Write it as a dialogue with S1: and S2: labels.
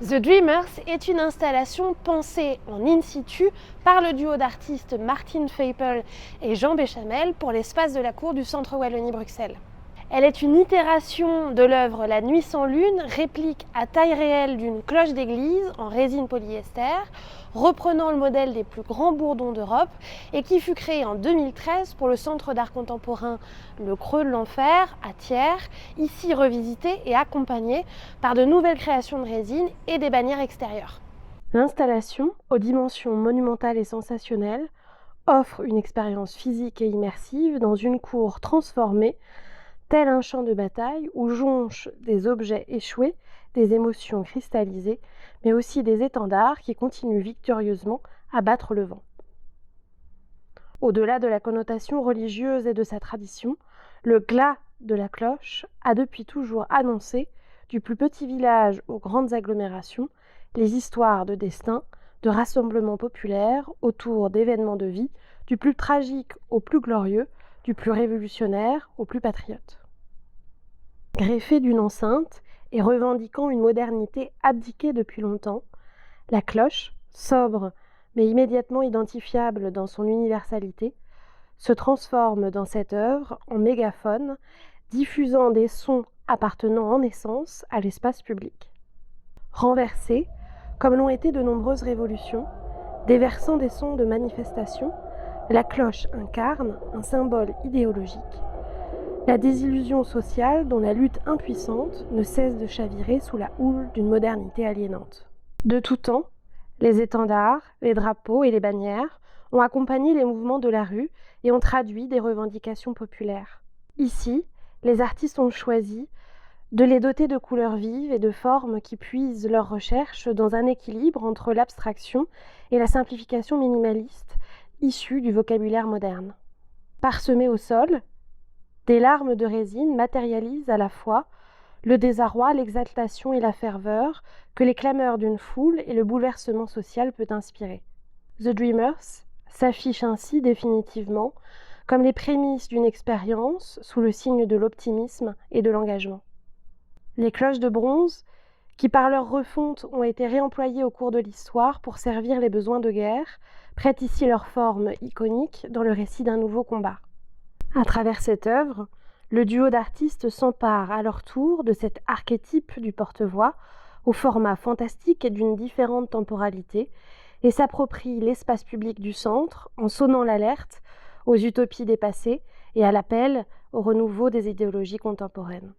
S1: The Dreamers est une installation pensée en in situ par le duo d'artistes Martin Feipel et Jean Béchamel pour l'espace de la cour du Centre Wallonie-Bruxelles. Elle est une itération de l'œuvre La Nuit sans lune, réplique à taille réelle d'une cloche d'église en résine polyester, reprenant le modèle des plus grands bourdons d'Europe et qui fut créée en 2013 pour le Centre d'art contemporain Le Creux de l'Enfer à Thiers, ici revisité et accompagné par de nouvelles créations de résine et des bannières extérieures. L'installation, aux dimensions monumentales et sensationnelles, offre une expérience physique et immersive dans une cour transformée tel un champ de bataille où jonchent des objets échoués, des émotions cristallisées, mais aussi des étendards qui continuent victorieusement à battre le vent. Au-delà de la connotation religieuse et de sa tradition, le glas de la cloche a depuis toujours annoncé, du plus petit village aux grandes agglomérations, les histoires de destin, de rassemblements populaires autour d'événements de vie, du plus tragique au plus glorieux, du plus révolutionnaire au plus patriote. Greffée d'une enceinte et revendiquant une modernité abdiquée depuis longtemps, la cloche, sobre mais immédiatement identifiable dans son universalité, se transforme dans cette œuvre en mégaphone, diffusant des sons appartenant en essence à l'espace public. Renversée, comme l'ont été de nombreuses révolutions, déversant des sons de manifestation, la cloche incarne un symbole idéologique, la désillusion sociale dont la lutte impuissante ne cesse de chavirer sous la houle d'une modernité aliénante. De tout temps, les étendards, les drapeaux et les bannières ont accompagné les mouvements de la rue et ont traduit des revendications populaires. Ici, les artistes ont choisi de les doter de couleurs vives et de formes qui puisent leurs recherches dans un équilibre entre l'abstraction et la simplification minimaliste issue du vocabulaire moderne. Parsemés au sol, des larmes de résine matérialisent à la fois le désarroi, l'exaltation et la ferveur que les clameurs d'une foule et le bouleversement social peut inspirer. The Dreamers s'affiche ainsi définitivement comme les prémices d'une expérience sous le signe de l'optimisme et de l'engagement. Les cloches de bronze, qui par leur refonte ont été réemployées au cours de l'histoire pour servir les besoins de guerre, prêtent ici leur forme iconique dans le récit d'un nouveau combat. À travers cette œuvre, le duo d'artistes s'empare à leur tour de cet archétype du porte-voix, au format fantastique et d'une différente temporalité, et s'approprie l'espace public du centre en sonnant l'alerte aux utopies dépassées et à l'appel au renouveau des idéologies contemporaines.